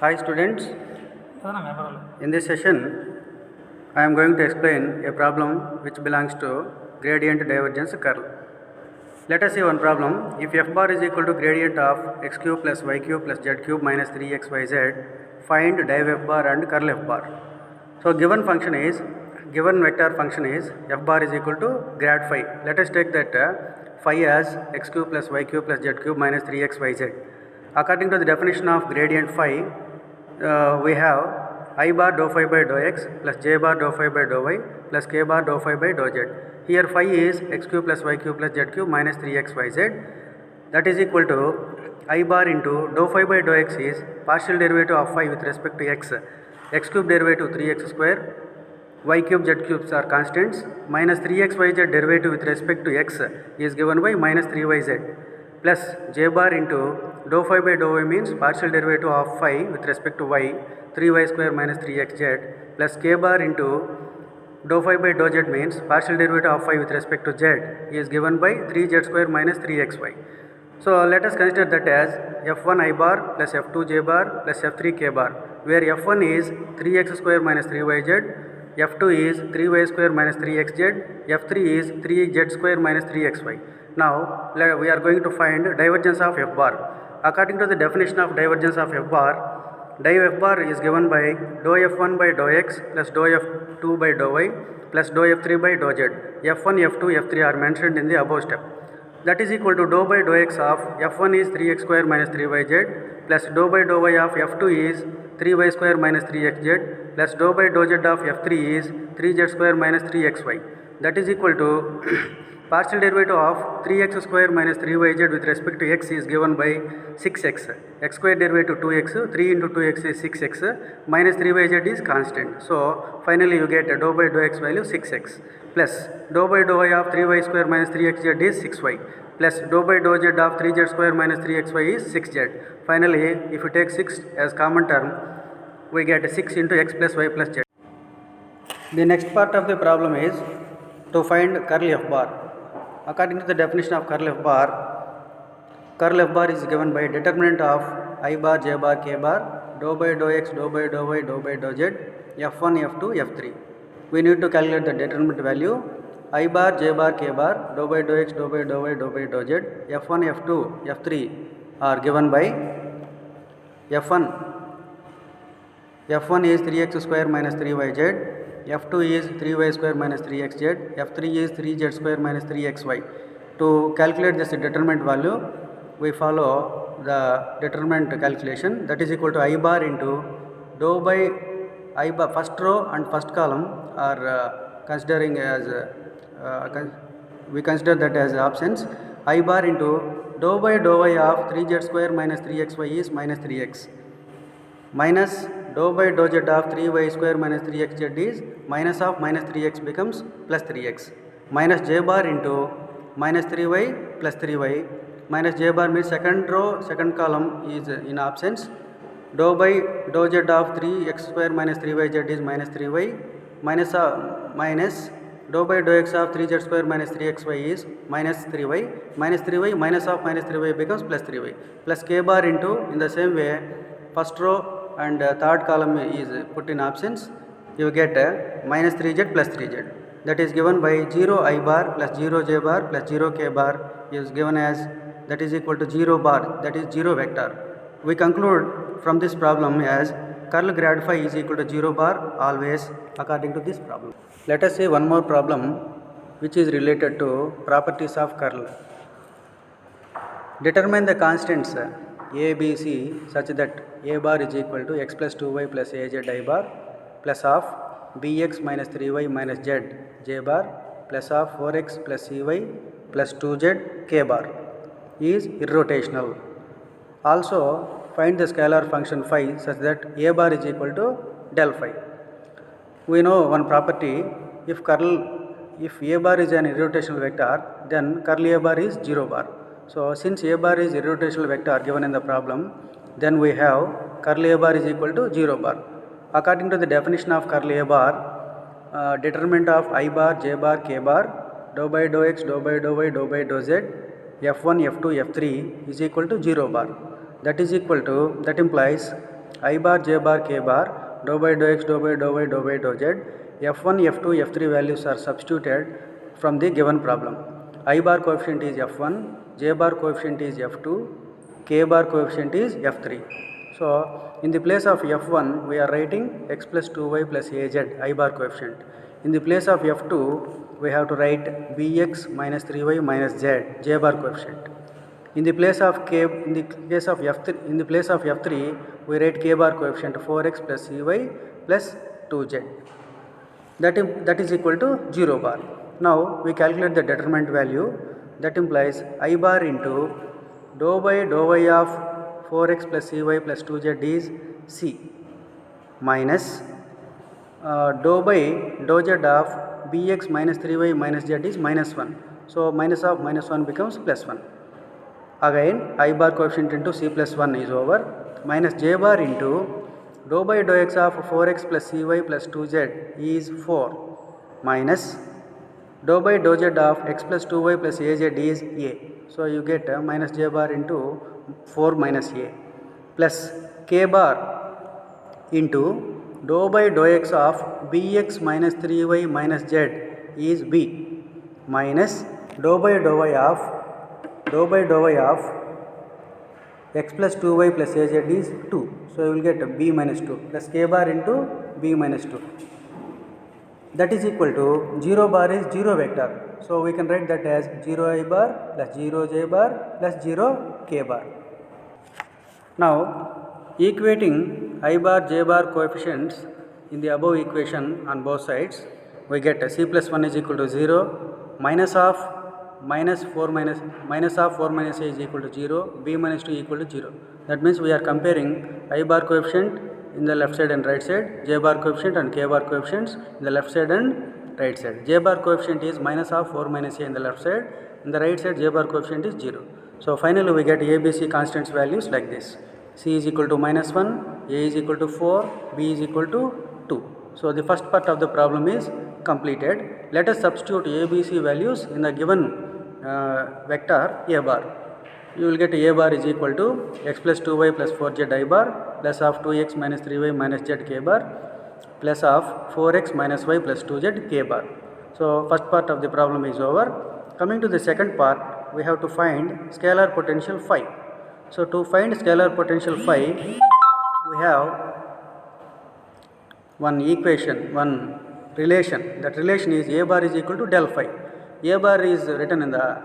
Hi students, in this session I am going to explain a problem which belongs to gradient divergence curl. Let us see one problem. If f bar is equal to gradient of x cube plus y cube plus z cube minus 3xyz, find div f bar and curl f bar. So given vector function is f bar is equal to grad phi. Let us take that phi as x cube plus y cube plus z cube minus 3xyz. According to the definition of gradient phi, we have I bar dou phi by dou x plus j bar dou phi by dou y plus k bar dou phi by dou z. Here phi is x cube plus y cube plus z cube minus 3xyz. That is equal to I bar into dou phi by dou x is partial derivative of phi with respect to x. X cube derivative 3x square, y cube z cubes are constants, minus 3xyz derivative with respect to x is given by minus 3yz, plus j bar into dou phi by dou y means partial derivative of phi with respect to y, 3y square minus 3xz, plus k bar into dou phi by dou z means partial derivative of phi with respect to z is given by 3z square minus 3xy. So let us consider that as f1 I bar plus f2 j bar plus f3 k bar, where f1 is 3x square minus 3yz, f2 is 3y square minus 3xz, f3 is 3z square minus 3xy. Now we are going to find divergence of f bar. According to the definition of divergence of f bar, div f bar is given by dou f1 by dou x plus dou f2 by dou y plus dou f3 by dou z. f1, f2, f3 are mentioned in the above step. That is equal to dou by dou x of f1 is 3x square minus 3yz plus dou by dou y of f2 is 3y square minus 3xz plus dou by dou z of f3 is 3z square minus 3xy. That is equal to partial derivative of 3x square minus 3yz with respect to x is given by 6x. X square derivative 2x, 3 into 2x is 6x, minus 3yz is constant. So finally you get dou by dou x value 6x plus dou by dou y of 3y square minus 3xz is 6y plus dou by dou z of 3z square minus 3xy is 6z. Finally, if you take 6 as common term, we get 6 into x plus y plus z. The next part of the problem is to find curl f bar. According to the definition of curl f bar is given by determinant of I bar, j bar, k bar, dou by dou x, dou by dou y, dou by dou z, f1, f2, f3. We need to calculate the determinant value. I bar, j bar, k bar, dou by dou x, dou by dou y, dou by dou z, f1, f2, f3 are given by f1 is 3x square minus 3yz, f2 is 3y square minus 3xz, f3 is 3z square minus 3xy. To calculate this determinant value, we follow the determinant calculation, that is equal to I bar into dou by I bar. First row and first column are considering as we consider that as options. I bar into dou by dou y of 3z square minus 3xy is minus 3x, minus dou by dou z of 3y square minus 3xz is minus of minus 3x becomes plus 3x, minus j bar into minus 3y plus 3y, minus j bar means second row second column is in options. Dou by dou z of 3x square minus 3yz is minus 3y, minus dou by dou x of 3z square minus 3xy is minus 3y, minus 3y minus of minus 3y becomes plus 3y, plus k bar into, in the same way, first row and third column is put in options. You get minus 3z plus 3z. That is given by 0 I bar plus 0 j bar plus 0 k bar is given as, that is equal to 0 bar, that is 0 vector. We conclude from this problem as curl grad phi is equal to 0 bar always according to this problem. Let us see one more problem which is related to properties of curl. Determine the constants a, b, c such that a bar is equal to x plus 2y plus az I bar plus of bx minus 3y minus z j bar plus of 4x plus cy plus 2z k bar is irrotational. Also find the scalar function phi such that a bar is equal to del phi. We know one property, if a bar is an irrotational vector, then curl a bar is 0 bar. So since a bar is irrotational vector given in the problem, then we have curl a bar is equal to 0 bar. According to the definition of curl a bar, determinant of I bar, j bar, k bar, dou by dou x, dou by dou y, dou by dou z, f1, f2, f3 is equal to 0 bar. That is equal to, that implies I bar, J bar, K bar, dou by dou x, dou by dou y, dou by dou z. F1, F2, F3 values are substituted from the given problem. I bar coefficient is F1, J bar coefficient is F2, K bar coefficient is F3. So in the place of F1 we are writing x plus 2y plus az, I bar coefficient. In the place of F2 we have to write bx minus 3y minus z, J bar coefficient. In the place of F3 we write K bar coefficient 4x plus cy plus 2z. That is equal to 0 bar. Now we calculate the determinant value. That implies I bar into dou by dou y of 4x plus cy plus 2z is C minus dou by dou z of bx minus 3y minus z is minus 1. So minus of minus 1 becomes plus 1. Again I bar coefficient into C plus 1 is over, minus J bar into dou by dou x of 4x plus cy plus 2z is 4 minus dou by dou z of x plus 2y plus az is a. So you get minus J bar into 4 minus a plus K bar into dou by dou x of bx minus 3y minus z is b minus dou by dou y of x plus 2y plus az is 2. So you will get b minus 2 plus K bar into b minus 2. That is equal to 0 bar is 0 vector. So we can write that as 0 I bar plus 0 J bar plus 0 K bar. Now equating I bar J bar coefficients in the above equation on both sides, we get C plus 1 is equal to 0, minus of 4 minus a is equal to 0, b minus 2 equal to 0. That means we are comparing I bar coefficient in the left side and right side, J bar coefficient and K bar coefficients in the left side and right side. J bar coefficient is minus of 4 minus a in the left side, in the right side J bar coefficient is 0. So finally we get ABC constants values like this. C is equal to minus 1, A is equal to 4, B is equal to 2. So the first part of the problem is completed. Let us substitute ABC values in the given vector A bar. You will get A bar is equal to x plus 2y plus 4z I bar plus of 2x minus 3y minus z K bar plus of 4x minus y plus 2z K bar. So first part of the problem is over. Coming to the second part, we have to find scalar potential phi. So to find scalar potential phi, we have one equation, one relation. That relation is A bar is equal to del phi. A bar is written in the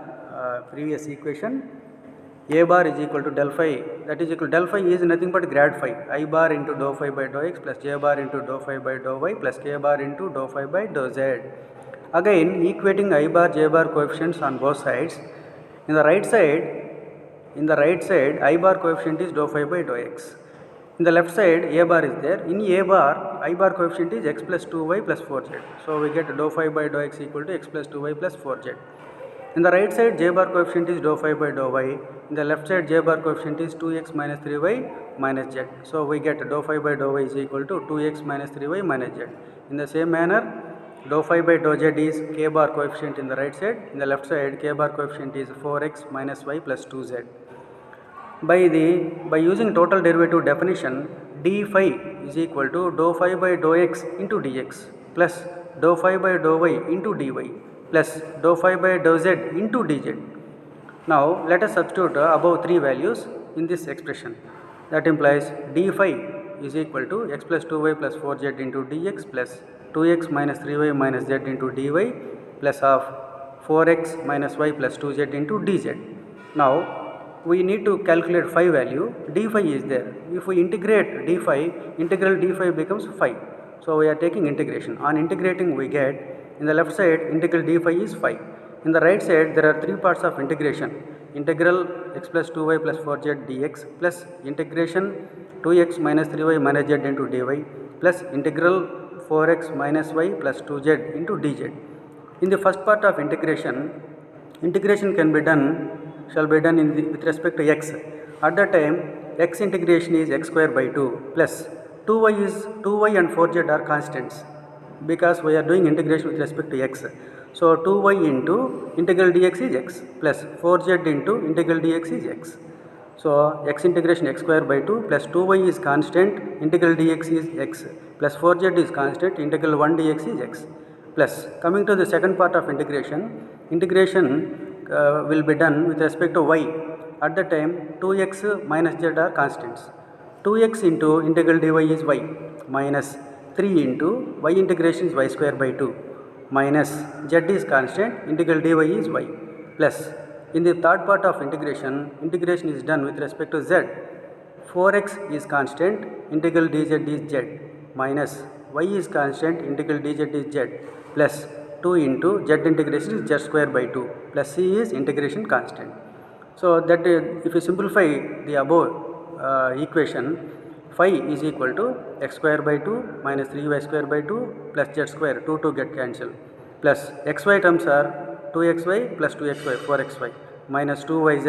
previous equation. A bar is equal to del phi, that is equal to del phi is nothing but grad phi, I bar into dou phi by dou x plus J bar into dou phi by dou y plus K bar into dou phi by dou z. Again equating I bar J bar coefficients on both sides. In the right side I bar coefficient is dou phi by dou x. In the left side A bar is there. In A bar I bar coefficient is x plus 2y plus 4z. So we get dou phi by dou x equal to x plus 2y plus 4z. In the right side J bar coefficient is dou phi by dou y. In the left side J bar coefficient is 2x minus 3y minus z. So we get dou phi by dou y is equal to 2x minus 3y minus z. In the same manner dou phi by dou z is K bar coefficient in the right side. In the left side K bar coefficient is 4x minus y plus 2z. By using total derivative definition, d phi is equal to dou phi by dou x into dx plus dou phi by dou y into dy plus dou phi by dou z into dz. Now let us substitute above three values in this expression. That implies d phi is equal to x plus 2y plus 4z into dx plus 2x minus 3y minus z into dy plus of 4x minus y plus 2z into dz. Now we need to calculate phi value. D phi is there. If we integrate d phi, integral d phi becomes phi. So we are taking integration. On integrating we get, in the left side integral d phi is phi. In the right side there are three parts of integration. Integral x plus 2y plus 4z dx plus integration 2x minus 3y minus z into dy plus integral 4x minus y plus 2z into dz. In the first part of integration shall be done with respect to x. At that time x integration is x square by 2 plus 2y and 4z are constants because we are doing integration with respect to x. So 2y into integral dx is x plus 4z into integral dx is x. So x integration x square by 2 plus 2y is constant, integral dx is x, plus 4z is constant, integral 1 dx is x. Plus coming to the second part of integration will be done with respect to y. At the time 2x minus z are constants. 2x into integral dy is y minus 3 into y integration is y square by 2 minus z is constant, integral dy is y, plus in the third part of integration is done with respect to z. 4x is constant, integral dz is z minus y is constant, integral dz is z, plus 2 into z integration is z square by 2 plus c is integration constant. So that if you simplify the above equation, phi is equal to x square by 2 minus 3y square by 2 plus z square, 2 get cancelled, plus xy terms are 2xy plus 2xy 4xy minus 2yz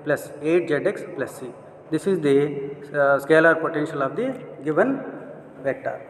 plus 8zx plus c. This is the scalar potential of the given vector.